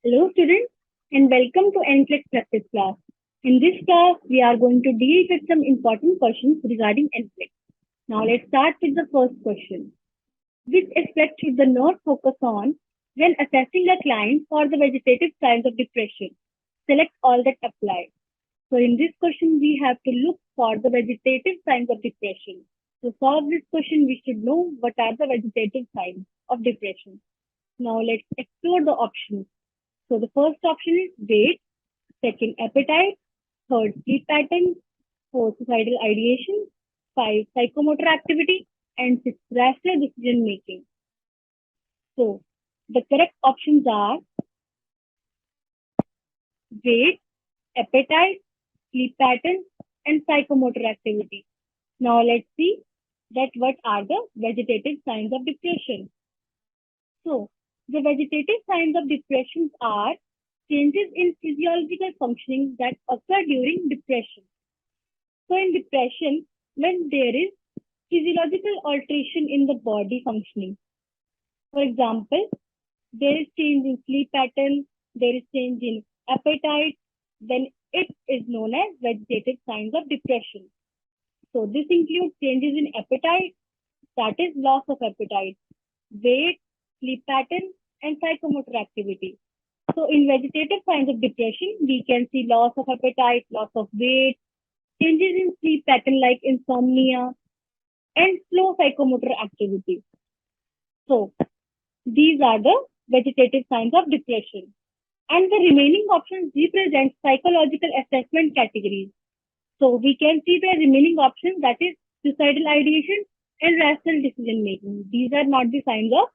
Hello students and welcome to NCLEX practice class. In this class, we are going to deal with some important questions regarding NCLEX. Now let's start with the first question. Which aspect should the nurse focus on when assessing a client for the vegetative signs of depression? Select all that apply. So in this question, we have to look for the vegetative signs of depression. To solve this question, we should know what are the vegetative signs of depression. Now let's explore the options. So the first option is weight, second appetite, third sleep pattern, fourth suicidal ideation, five psychomotor activity, and six rational decision making. So the correct options are weight, appetite, sleep pattern, and psychomotor activity. Now let's see that what are the vegetative signs of depression. So the vegetative signs of depression are changes in physiological functioning that occur during depression. So in depression, when there is physiological alteration in the body functioning, for example, there is change in sleep pattern, there is change in appetite, then it is known as vegetative signs of depression. So this includes changes in appetite, that is loss of appetite, weight, sleep pattern, and psychomotor activity. So in vegetative signs of depression, we can see loss of appetite, loss of weight, changes in sleep pattern like insomnia, and slow psychomotor activity. So these are the vegetative signs of depression. And the remaining options represent psychological assessment categories. So we can see the remaining options, that is suicidal ideation and rational decision making. These are not the signs of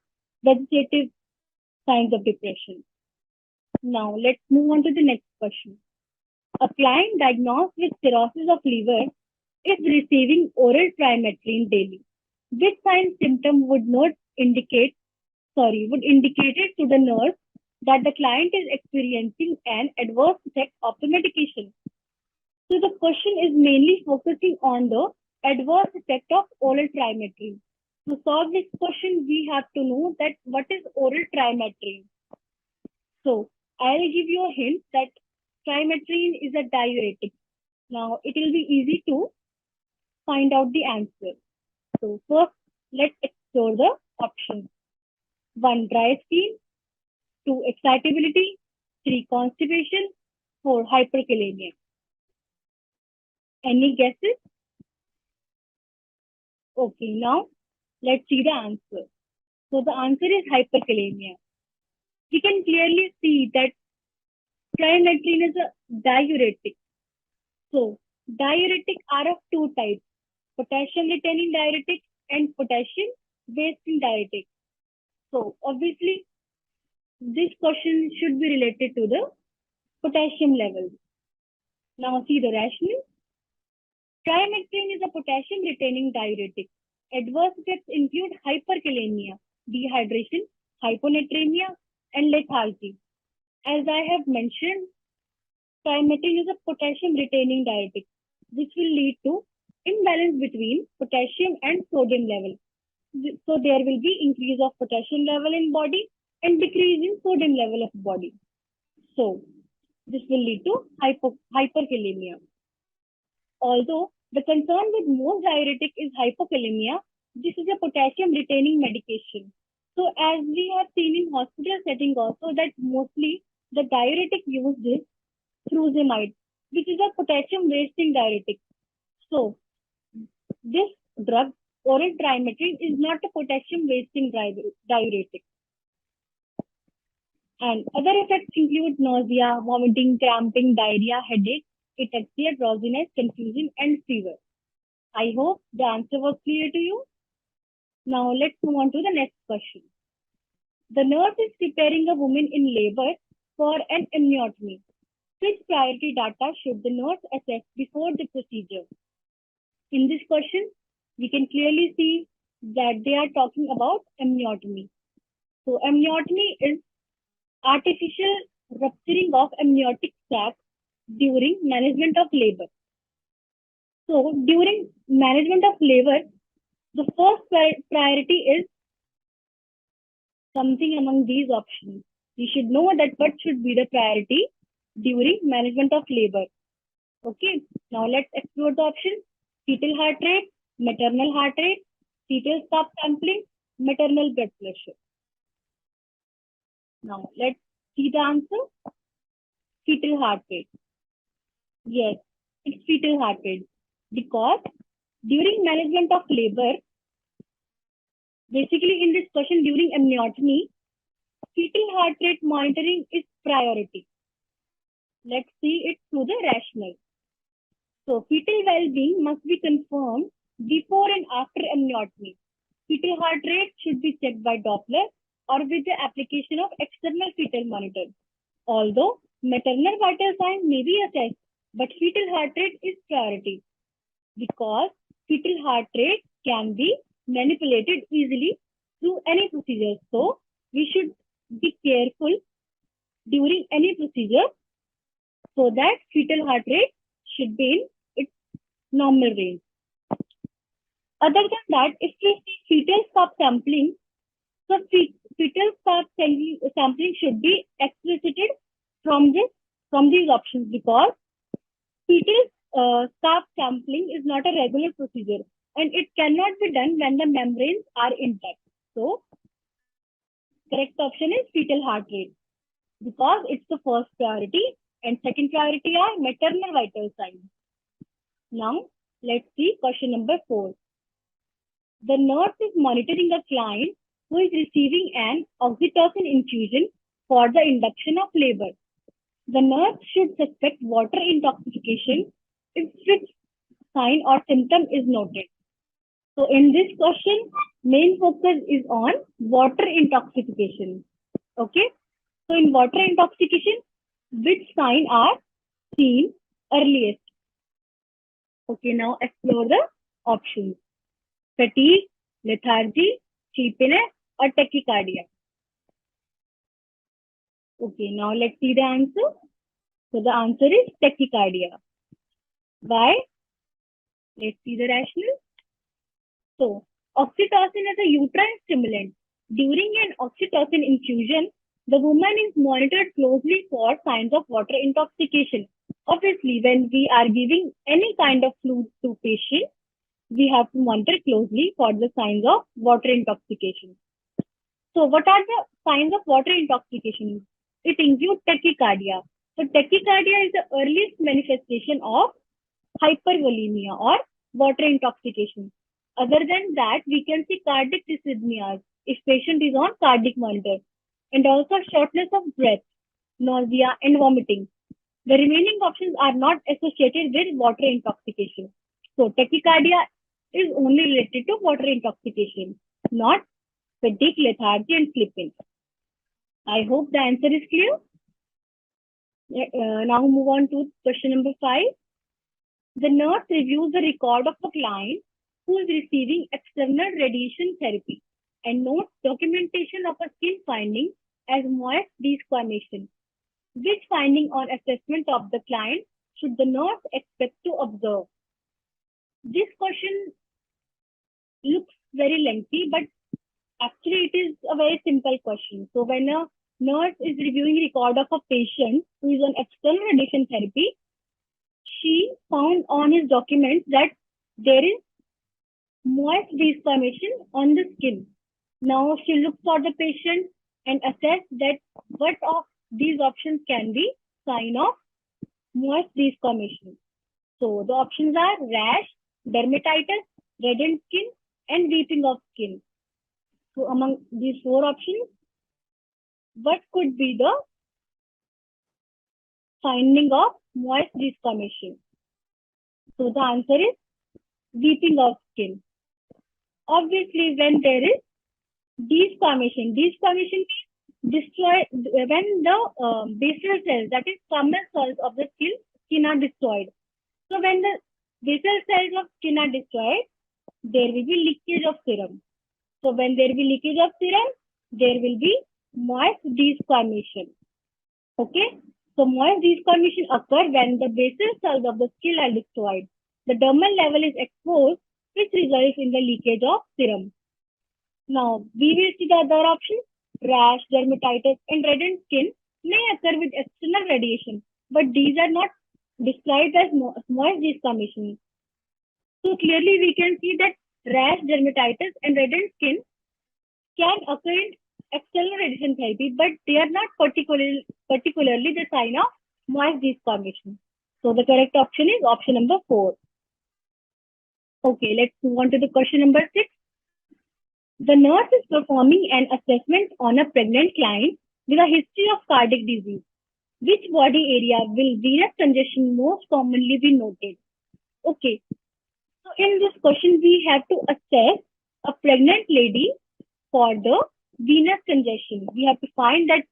vegetative signs of depression. Now let's move on to the next question. A client diagnosed with cirrhosis of liver is receiving oral trimethylene daily. Which sign symptom would indicate it to the nurse that the client is experiencing an adverse effect of the medication? So the question is mainly focusing on the adverse effect of oral trimethylene. To solve this question, we have to know that what is oral trimethylene. So I'll give you a hint that trimethylene is a diuretic. Now it will be easy to find out the answer. So first, let's explore the options. 1. Dry skin. 2. Excitability. 3. Constipation. 4. Hyperkalemia. Any guesses? Okay, now let's see the answer. So the answer is hyperkalemia. We can clearly see that trimethylene is a diuretic. So diuretic are of two types, potassium retaining diuretic and potassium wasting diuretic. So obviously this question should be related to the potassium level. Now see the rationale. Trimethylene is a potassium retaining diuretic. Adverse effects include hyperkalemia, dehydration, hyponatremia, and lethargy. As I have mentioned, trimethylene is a potassium retaining diuretic, which will lead to imbalance between potassium and sodium level. So there will be increase of potassium level in body and decrease in sodium level of body. So this will lead to hyperkalemia. Although the concern with most diuretic is hypokalemia, this is a potassium retaining medication. So as we have seen in hospital setting also, that mostly the diuretic used is furosemide, which is a potassium wasting diuretic. So this drug, oral trimethylene, is not a potassium wasting diuretic. And other effects include nausea, vomiting, cramping, diarrhea, headache, ataxia, drowsiness, confusion, and fever. I hope the answer was clear to you. Now let's move on to the next question. The nurse is preparing a woman in labor for an amniotomy. Which priority data should the nurse assess before the procedure? In this question, we can clearly see that they are talking about amniotomy. So amniotomy is artificial rupturing of amniotic sac during management of labor. So during management of labor, the first priority is something among these options. You should know that what should be the priority during management of labor. Okay, now let's explore the options. Fetal heart rate, maternal heart rate, fetal stop sampling, maternal blood pressure. Now let's see the answer. Fetal heart rate. Yes, it's fetal heart rate because during management of labor, basically in this question during amniotomy, fetal heart rate monitoring is priority. Let's see it through the rationale. So fetal well-being must be confirmed before and after amniotomy. Fetal heart rate should be checked by Doppler or with the application of external fetal monitor. Although maternal vital signs may be assessed, but fetal heart rate is priority because fetal heart rate can be manipulated easily through any procedure. So we should be careful during any procedure so that fetal heart rate should be in its normal range. Other than that, if we see fetal stop sampling, so fetal stop sampling should be excluded from these options because fetal stop sampling is not a regular procedure and it cannot be done when the membranes are intact. So, correct option is fetal heart rate because it's the first priority and second priority are maternal vital signs. Now, let's see question number 4. The nurse is monitoring a client who is receiving an oxytocin infusion for the induction of labor. The nurse should suspect water intoxication if which sign or symptom is noted. So in this question, main focus is on water intoxication. Okay. So in water intoxication, which sign are seen earliest? Okay, now explore the options. Fatigue, lethargy, sleepiness, or tachycardia. Okay, now let's see the answer. So the answer is tachycardia. Why? Let's see the rationale. So, oxytocin is a uterine stimulant. During an oxytocin infusion, the woman is monitored closely for signs of water intoxication. Obviously, when we are giving any kind of fluid to patient, we have to monitor closely for the signs of water intoxication. So, what are the signs of water intoxication? It includes tachycardia. So, tachycardia is the earliest manifestation of hypervolemia or water intoxication. Other than that, we can see cardiac dysrhythmias if patient is on cardiac monitor, and also shortness of breath, nausea, and vomiting. The remaining options are not associated with water intoxication. So tachycardia is only related to water intoxication, not fatigue, lethargy, and sleeping. I hope the answer is clear. Now move on to question number 5. The nurse reviews the record of a client who is receiving external radiation therapy and notes documentation of a skin finding as moist desquamation. Which finding on assessment of the client should the nurse expect to observe? This question looks very lengthy, but actually it is a very simple question. So when a nurse is reviewing record of a patient who is on external radiation therapy, she found on his documents that there is moist desquamation on the skin. Now she looks for the patient and assess that what of these options can be sign of moist desquamation. So the options are rash, dermatitis, reddened skin, and weeping of skin. So among these 4 options, what could be the finding of moist desquamation? So the answer is weeping of skin. Obviously, when there is desquamation destroy when the basal cells, that is common cells of the skin are destroyed. So when the basal cells of skin are destroyed, there will be leakage of serum. So when there will be leakage of serum, there will be moist desquamation. Okay. So moist desquamation occurs when the basal cells of the skin are destroyed. The dermal level is exposed, which results in the leakage of serum. Now, we will see the other options. Rash, dermatitis, and reddened skin may occur with external radiation, but these are not described as moist desquamation. So clearly we can see that rash, dermatitis, and reddened skin can occur in external radiation therapy, but they are not particularly the sign of moist desquamation. So the correct option is option number 4. Okay, let's move on to the question number 6. The nurse is performing an assessment on a pregnant client with a history of cardiac disease. Which body area will venous congestion most commonly be noted? Okay, so in this question, we have to assess a pregnant lady for the venous congestion. We have to find that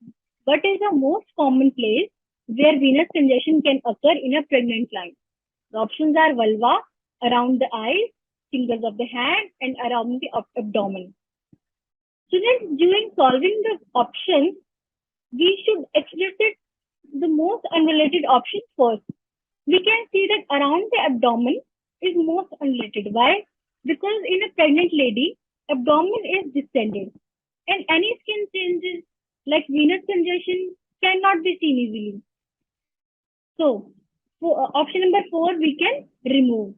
what is the most common place where venous congestion can occur in a pregnant client. The options are vulva, around the eyes, fingers of the hand, and around the abdomen. Students, during solving the options, we should explicit the most unrelated option first. We can see that around the abdomen is most unrelated. Why? Because in a pregnant lady, abdomen is distended, and any skin changes like venous congestion cannot be seen easily. So, option number 4 we can remove.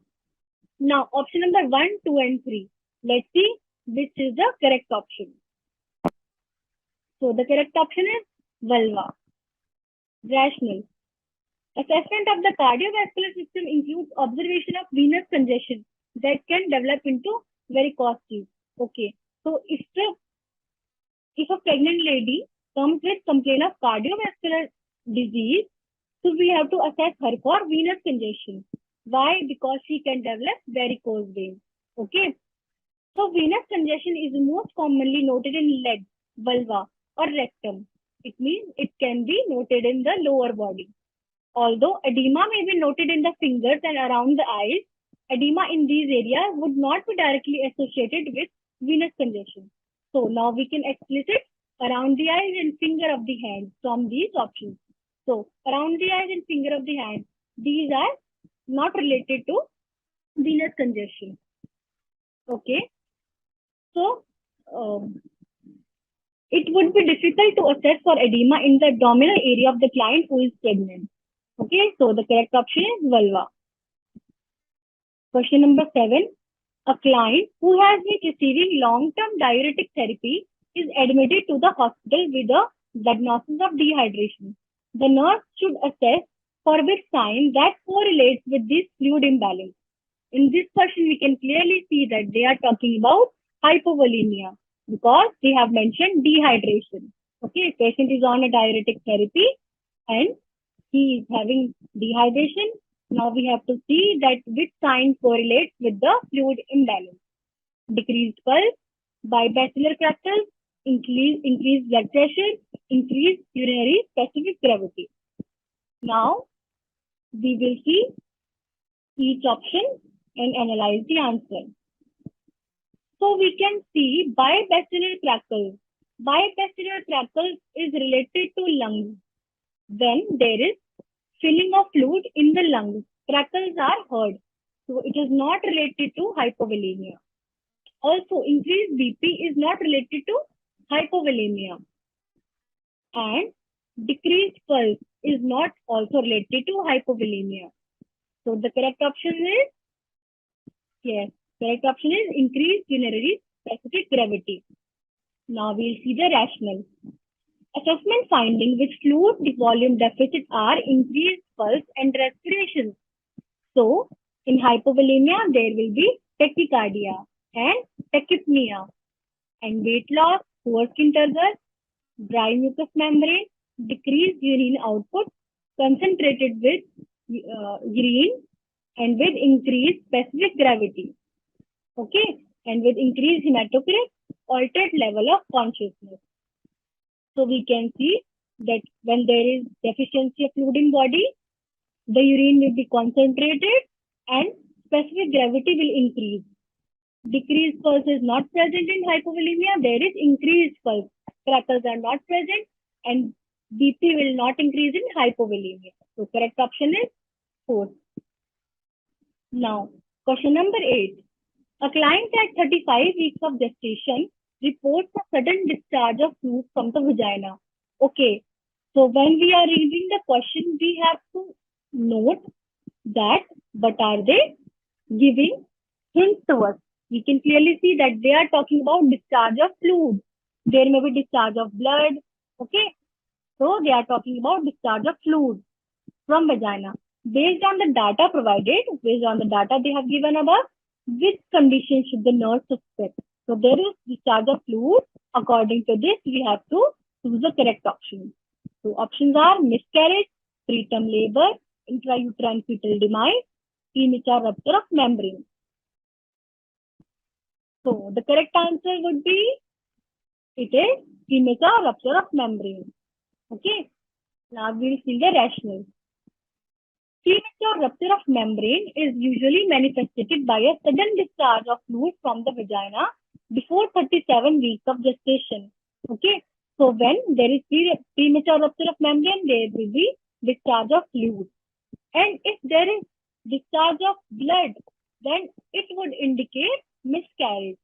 Now, option number 1, 2, and 3. Let's see which is the correct option. So, the correct option is vulva. Rational. Assessment of the cardiovascular system includes observation of venous congestion that can develop into varicose veins. Okay, so if a pregnant lady comes with complaint of cardiovascular disease, so we have to assess her for venous congestion. Why? Because she can develop varicose veins. Okay, so venous congestion is most commonly noted in leg, vulva, or rectum. It means it can be noted in the lower body. Although edema may be noted in the fingers and around the eyes, edema in these areas would not be directly associated with venous congestion. So now we can explicit around the eyes and finger of the hand from these options. So around the eyes and finger of the hand, these are not related to venous congestion. Okay. So it would be difficult to assess for edema in the abdominal area of the client who is pregnant. Okay, so the correct option is vulva. Question number 7. A client who has been receiving long-term diuretic therapy is admitted to the hospital with a diagnosis of dehydration. The nurse should assess for which sign that correlates with this fluid imbalance. In this question, we can clearly see that they are talking about hypovolemia because they have mentioned dehydration. Okay, patient is on a diuretic therapy and he is having dehydration. Now we have to see that which sign correlates with the fluid imbalance. Decreased pulse, bibasilar crackles, increased blood pressure, increased urinary specific gravity. Now we will see each option and analyze the answer. So we can see bibasilar crackles. Bibasilar crackles is related to lungs. When there is filling of fluid in the lungs, crackles are heard. So it is not related to hypovolemia. Also, increased BP is not related to hypovolemia. And decreased pulse is not also related to hypovolemia. So the correct option is, yes, correct option is increased urinary specific gravity. Now we'll see the rationale. Assessment finding which fluid volume deficit are increased pulse and respiration. So, in hypovolemia, there will be tachycardia and tachypnea, and weight loss, poor skin turgor, dry mucous membrane, decreased urine output, concentrated with urine, and with increased specific gravity. Okay, and with increased hematocrit, altered level of consciousness. So we can see that when there is deficiency of fluid in body, the urine will be concentrated and specific gravity will increase. Decreased pulse is not present in hypovolemia. There is increased pulse. Crackles are not present and BP will not increase in hypovolemia. So correct option is 4. Now, question number 8. A client at 35 weeks of gestation reports a sudden discharge of fluid from the vagina. Okay, so when we are reading the question, we have to note that what are they giving hints to us. We can clearly see that they are talking about discharge of fluid. There may be discharge of blood. Okay, so they are talking about discharge of fluid from vagina. Based on the data provided, based on the data they have given above, which condition should the nurse suspect? So there is discharge of fluid. According to this, we have to choose the correct option. So options are miscarriage, preterm labor, intrauterine fetal demise, premature rupture of membrane. So the correct answer would be, it is premature rupture of membrane. Okay. Now we will see the rationale. Premature rupture of membrane is usually manifested by a sudden discharge of fluid from the vagina before 37 weeks of gestation. Okay. So when there is premature rupture of membrane, there will be discharge of fluid. And if there is discharge of blood, then it would indicate miscarriage.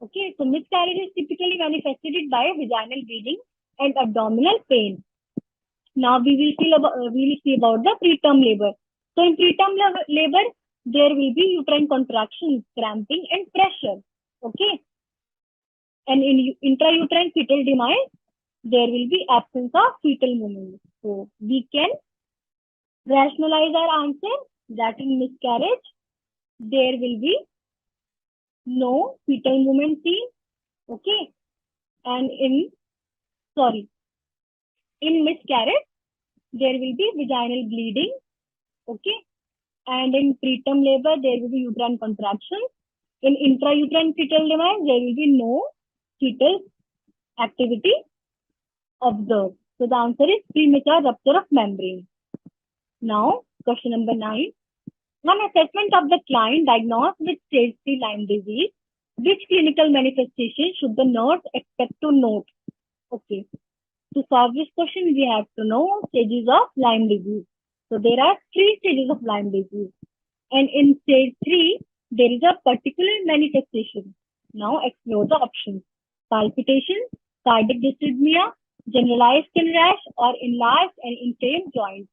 Okay, so miscarriage is typically manifested by vaginal bleeding and abdominal pain. Now we will see about the preterm labor. So in preterm labor, there will be uterine contractions, cramping, and pressure. Okay, and in intrauterine fetal demise, there will be absence of fetal movement. So we can rationalize our answer that in miscarriage, there will be no fetal movement seen. Okay, and in miscarriage, there will be vaginal bleeding. Okay, and in preterm labor, there will be uterine contraction. In intrauterine fetal demise, there will be no fetal activity observed. So the answer is premature rupture of membrane. Now, question number 9. On assessment of the client diagnosed with stage 3 Lyme disease, which clinical manifestation should the nurse expect to note? Okay. To solve this question, we have to know stages of Lyme disease. So there are 3 stages of Lyme disease. And in stage 3, there is a particular manifestation. Now explore the options. Palpitation, cardiac dysrhythmia, generalized skin rash, or enlarged and inflamed joints.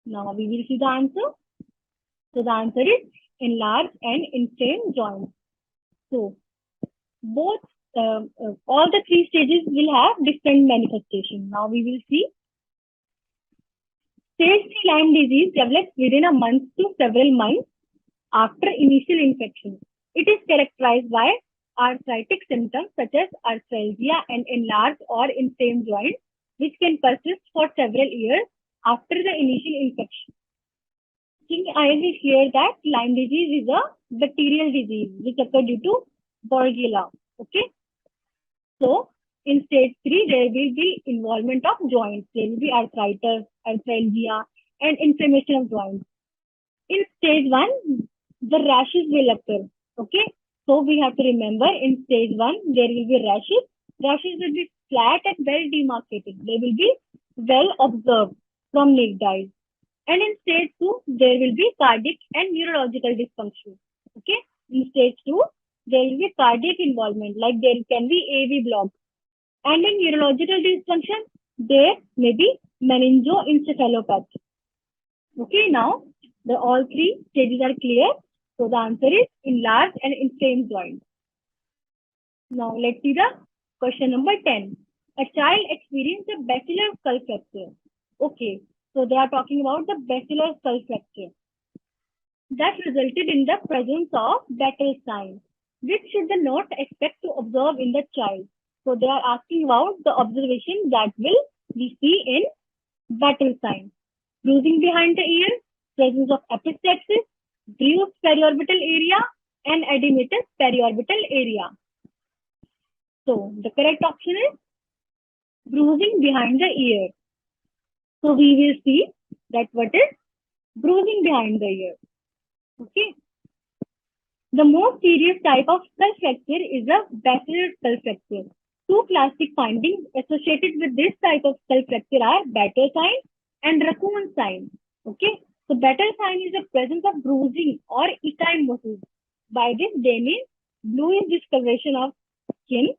Now we will see the answer. So the answer is enlarged and inflamed joints. So both all the 3 stages will have different manifestations. Now we will see. Stage 3 Lyme disease develops within a month to several months after initial infection. It is characterized by arthritic symptoms such as arthralgia and enlarged or inflamed joints, which can persist for several years after the initial infection. I will hear that Lyme disease is a bacterial disease which occurs due to Borrelia. Okay. So in stage 3, there will be involvement of joints. There will be arthritis, arthralgia, and inflammation of joints. In stage 1, the rashes will occur. Okay. So we have to remember in stage 1, there will be rashes. Rashes will be flat and well demarcated. They will be well observed from naked eyes. And in stage 2, there will be cardiac and neurological dysfunction. Okay. In stage 2, there will be cardiac involvement, like there can be AV block. And in neurological dysfunction, there may be meningoencephalopathy. Okay, now all 3 stages are clear. So the answer is enlarged and inflamed joints. Now let's see the question number 10. A child experienced a basilar skull fracture. Okay, so they are talking about the basilar skull fracture that resulted in the presence of battle sign. Which should the nurse expect to observe in the child? So they are asking about the observation that will we see in battle sign. Bruising behind the ear, presence of epistaxis, bruised periorbital area, and edematous periorbital area. So the correct option is bruising behind the ear. So we will see that what is bruising behind the ear. Okay. The most serious type of skull fracture is a basilar skull fracture. 2 classic findings associated with this type of skull fracture are battle sign and raccoon sign. Okay. So battle sign is the presence of bruising or ecchymosis. By this they mean Blue is discoloration of skin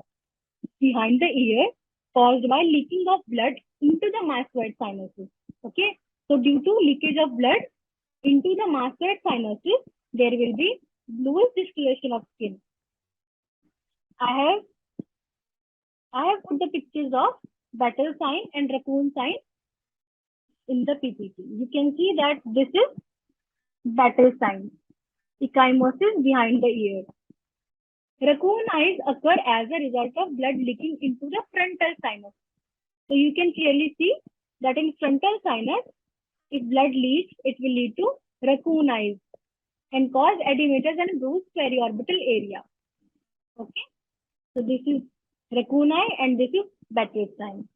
behind the ear caused by leaking of blood into the mastoid sinuses. Okay, so due to leakage of blood into the mastoid sinuses, there will be bluish discoloration of skin. I have put the pictures of battle sign and raccoon sign in the PPT. You can see that this is battle sign, ecchymosis behind the ear. Raccoon eyes occur as a result of blood leaking into the frontal sinus. So you can clearly see that in frontal sinus, if blood leaks, it will lead to raccoon eyes and cause edematous and bruised periorbital area. Okay, so this is raccoon eye and this is battle sign.